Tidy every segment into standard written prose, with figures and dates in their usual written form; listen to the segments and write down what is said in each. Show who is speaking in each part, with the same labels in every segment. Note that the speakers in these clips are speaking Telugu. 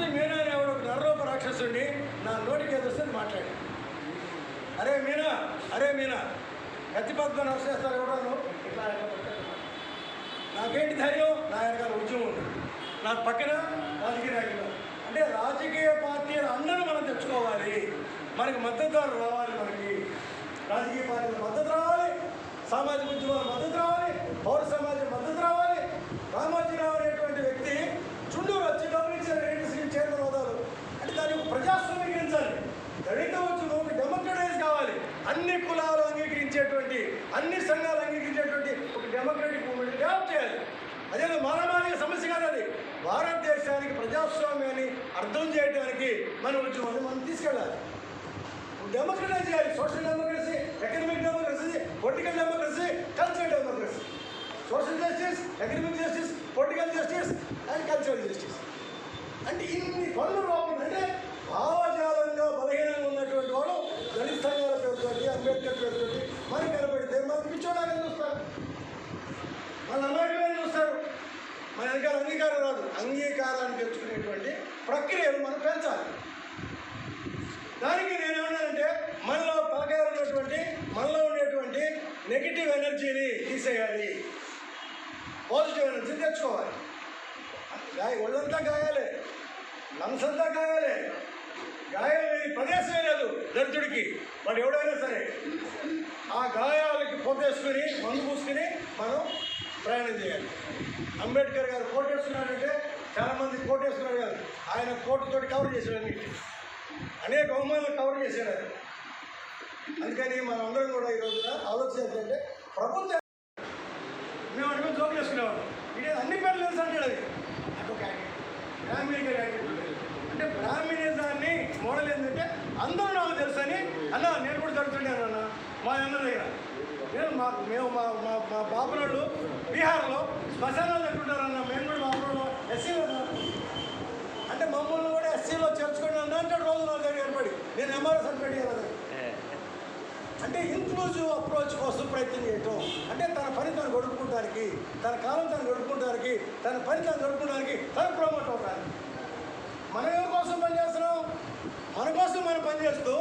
Speaker 1: రోజు మీనా అనేవాడు ఒక నరరూప రాక్షసుడిని నా నోటికి ఎదుస్తుంది మాట్లాడి, అరే మీనా కత్తిపద్మ నరసేస్తారు ఎవడాను ఇట్లా నాకేంటి ధైర్యం, నా వెనకాల ఉద్యమం ఉంది, నా పక్కన రాజకీయ నాయకులు. అంటే రాజకీయ పార్టీలు అందరూ మనం తెచ్చుకోవాలి, మనకి మద్దతుదారులు రావాలి, మనకి రాజకీయ పార్టీల మద్దతు రావాలి, సామాజిక ఉద్యమాల మద్దతు రావాలి, పౌర సమాజం మద్దతు రావాలి. రామోజీరావు అనేటువంటి వ్యక్తి చుండూరు వచ్చి గమనించారు రేడియో చైర్మన్ హోదాలు. అంటే దాన్ని ప్రజాస్వామ్యీకరించాలి, దళిత ఉద్యమం డెమోక్రటైజ్ కావాలి, అన్ని కులాలు అంగీకరించేటువంటి, అన్ని సంఘాలు అంగీకరించేటువంటి ఒక డెమోక్రటిక్ మూవ్మెంట్ డెవలప్ చేయాలి. అదే మానవాళిక సమస్య కాదు, అది భారతదేశానికి ప్రజాస్వామ్యాన్ని అర్థం చేయడానికి మన ఉద్యమాన్ని మనం తీసుకెళ్ళాలి. డెమోక్రటైజ్ చేయాలి, social democracy, economic democracy, political democracy, cultural democracy. Social justice, economic justice, political justice and cultural justice. అంటే ఇన్ని పనులు లోపల అంటే భావజాలంగా బలహీనంగా ఉన్నటువంటి వాళ్ళు దళిత సంఘాల పేరుతోటి, అంబేద్కర్ పేరుతోటి మనకి కనబడితే మనకి పిచ్చోడాగా చూస్తారు, మన అమాయకులను చూస్తారు, మన వెనకాల అంగీకారం రాదు. అంగీకారాన్ని తెచ్చుకునేటువంటి ప్రక్రియను మనం పెంచాలి. దానికి నేనేమన్నానంటే మనలో తలకాయ ఉన్నటువంటి, మనలో ఉండేటువంటి నెగిటివ్ ఎనర్జీని తీసేయాలి, పాజిటివ్ ఎనర్జీ తెచ్చుకోవాలి. ఒళ్ళంతా గాయాలే, లంగ్స్ అంతా గాయాలే, గాయం ప్రదేశమే లేదు దరిద్రుడికి. వాడు ఎవడైనా సరే ఆ గాయాలకి పోతేసుకుని మందు పూసుకుని మనం ప్రయాణం చేయాలి. అంబేద్కర్ గారు కోట్ వేసుకున్నాడంటే చాలామంది కోట్ వేసుకున్నారు కాదు, ఆయన కోటుతోటి కవర్ చేశాడు, అనేక అవమానాలు కవర్ చేశాడు. అందుకని మనందరం కూడా ఈ రోజున ఆలోచించాలంటే ప్రభుత్వం మేము అనుకుని జోకులు వేసుకునేవాళ్ళం. ఇది అన్ని పేర్లు తెలుసు అంటాడు, అది అదొక బ్రాహ్మణిక యాటిట్యూడ్. అంటే బ్రాహ్మణిజాన్ని మోడల్ ఏంటంటే అందరూ నాకు తెలుసు అని అన్న నేను కూడా జరుగుతున్నాను అన్న మా అన్న దగ్గర. మేము మా బాబురాళ్ళు బీహార్లో శ్మశానాలు ఎక్కడుంటారన్న, మేము కూడా బాబురాళ్ళు ఎస్సీలో, అంటే మమ్మల్ని కూడా ఎస్సీలో చేర్చుకోండి అన్న అంటాడు రోజు నా దగ్గర ఏర్పడి. నేను ఎంఆర్ఓ సర్టిఫికేట్ ఇవ్వాలి. అంటే ఇంక్లూజివ్ అప్రోచ్ కోసం ప్రయత్నం చేయటం, అంటే తన పని తను గడుపుకోవడానికి, తన కాలం తను గడుపుకోవడానికి, తన పని తను గడుపుకోవడానికి, తను ప్రమోట్ అవ్వడానికి. మనం ఎవరి కోసం పనిచేస్తున్నాం? మన కోసం మనం పనిచేస్తూ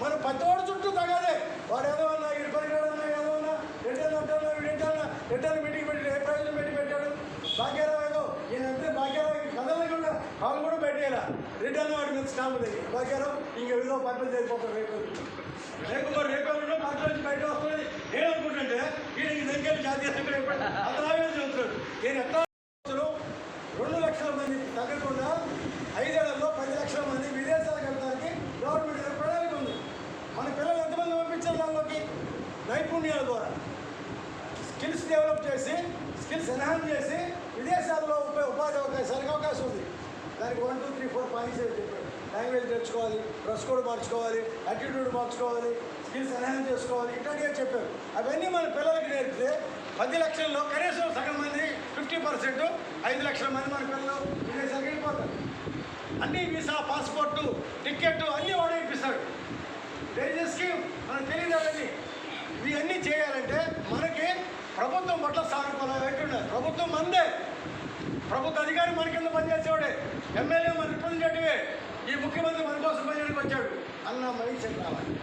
Speaker 1: మన పెద్దవాడు చుట్టూ తగాదే. వాడు ఏదోన్నా ఇటు పనికిరాడన్నా, ఏదోన్నా ఎడ్డలు అంటాను, ఎడ్డలు మీటింగ్ పెట్టి ఏ ప్రయోజనం పెట్టి పెట్టాడు. భాగ్యరావు ఏదో ఈయనంటే భాగ్యరావు కథలు కూడా వాళ్ళు కూడా పెట్టేయాలా. రిటర్న్ వాడి మీద స్టాంప్ దగ్గర భాగ్యరావు ఇంక ఏదో పద్ధతి అయిపోతారు. రేపు రేపల్లో పక్కన నుంచి బయట వస్తుంది. నేను అనుకుంటుంటే వీడికి దగ్గర జాతీయ అంతలాగే చెబుతున్నాడు. నేను ఎట్లా 2 లక్షల మంది తగ్గకుండా 5 ఏళ్లలో 10 లక్షల మంది విదేశాలకు వెళ్ళడానికి గవర్నమెంట్ ప్రణాళిక ఉంది. మన పిల్లలు ఎంతమంది పంపించారు దానిలోకి? నైపుణ్యాల ద్వారా స్కిల్స్ డెవలప్ చేసి, స్కిల్స్ ఎన్హాన్స్ చేసి విదేశాల్లో ఉపాధి అవకాశం ఉంది. దానికి 1, 2, 3, 4 పాయింట్స్ చెప్పాడు. లాంగ్వేజ్ తెచ్చుకోవాలి, డ్రెస్ కోడ్ మార్చుకోవాలి, యాటిట్యూడ్ మార్చుకోవాలి, స్కిల్స్ ఎన్హాన్స్ చేసుకోవాలి, ఇట్లాంటివి చెప్పారు. అవన్నీ మన పిల్లలకి నేర్పితే 10 లక్షల్లో కనీసం సగం మంది 50%, 5 లక్షల మంది మన పిల్లలు విదేశాలకు వెళ్ళిపోతారు. అన్నీ వీసా, పాస్పోర్టు, టికెట్ అన్నీ వాడు ఇప్పిస్తాడు. రైల్వే స్కీమ్ మనకు తెలియదు. ఇవన్నీ చేయాలంటే మనకి ప్రభుత్వం పట్ల సానుకూలంగా ఉండాలి. ప్రభుత్వం మందే, ప్రభుత్వ అధికారి మన కింద పనిచేసేవాడే, ఎమ్మెల్యే మన రిప్రజెంటేటివే, ఈ ముఖ్యమంత్రి మన కోసం పనిచేయడానికి వచ్చాడు అన్న మైండ్ సెట్ రావాలి.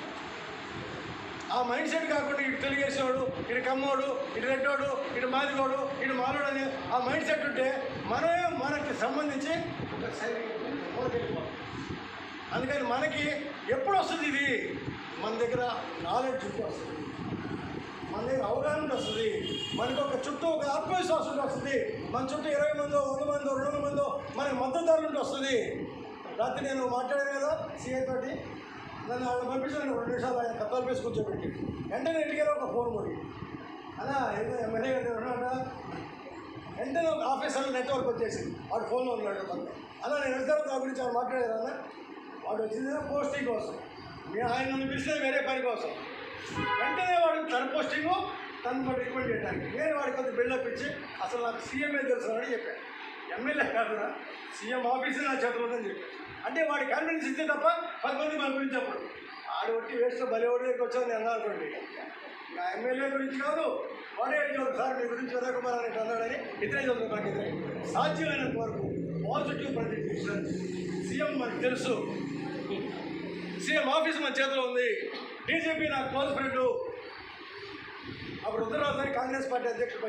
Speaker 1: ఆ మైండ్ సెట్ కాకుండా ఇటు తెలుగేసేవాడు, ఇటు కమ్మోడు, ఇటు రెడ్డోడు, ఇటు మాదిగోడు, ఇటు మాలోడు అని ఆ మైండ్ సెట్ ఉంటే మనమే మనకి సంబంధించి ఒక సైడ్కి. అందుకని మనకి ఎప్పుడు వస్తుంది ఇది? మన దగ్గర నాలెడ్జ్ వస్తుంది, మన దగ్గర అవగాహన వస్తుంది, మనకు ఒక చుట్టూ ఒక ఆత్మవిశ్వాసం వస్తుంది. మన చుట్టూ 20 మందో 100 మందో 200 మందో మనకి మద్దతుదారులు వస్తుంది. రాత్రి నేను మాట్లాడాను కదా సీఐ తోటి, నన్ను వాళ్ళు పంపించాను 2 నిమిషాలు ఆయన కథలు వేసి కూర్చోబెట్టి వెంటనే ఇంటికి ఒక ఫోన్ కొడి అలా ఏదో ఎమ్మెల్యే గారు ఉన్నాడా, వెంటనే ఒక ఆఫీసర్లో నెట్వర్క్ వచ్చేసింది, వాడు ఫోన్లో ఉన్నాడు. అలా నేను వెళ్తాను దాని గురించి ఆయన మాట్లాడారన్నా. వాడు వచ్చింది పోస్టింగ్ కోసం, ఆయన నన్ను పిలిచేది వేరే పని కోసం. వెంటనే వాడు తన పోస్టింగు తను రికమెండ్ చేయడానికి నేను వాడికి కొంచెం బిల్డప్ ఇచ్చి అసలు నాకు సీఎంఏ తెలుసు అని చెప్పాను. ఎమ్మెల్యే కాదురా, సీఎం ఆఫీసే నా చేతిలో ఉందని చెప్పాను. అంటే వాడి కాన్ఫిడెన్స్ ఇస్తే తప్ప 10 మంది మన గురించి చెప్పడు. ఆడు వచ్చి వేస్ట్ బలివాడి దగ్గరికి వచ్చాను నేను అనుకోండి. నా ఎమ్మెల్యే గురించి కాదు, వాడే అడిగాడు సార్ మీ గురించి వినయ్ కుమార్ అని అన్నాడని ఇతరే చదువు. నాకు ఇతరే సాధ్యమైనంత వరకు పాజిటివ్ ప్రజెంటేషన్. సీఎం మనకు తెలుసు, సీఎం ఆఫీస్ మన చేతిలో ఉంది. డీజీపీ నాకు క్లోజ్ ఫ్రెండ్, అప్పుడు ఉత్తరాంధ్ర కాంగ్రెస్ పార్టీ అధ్యక్షుడు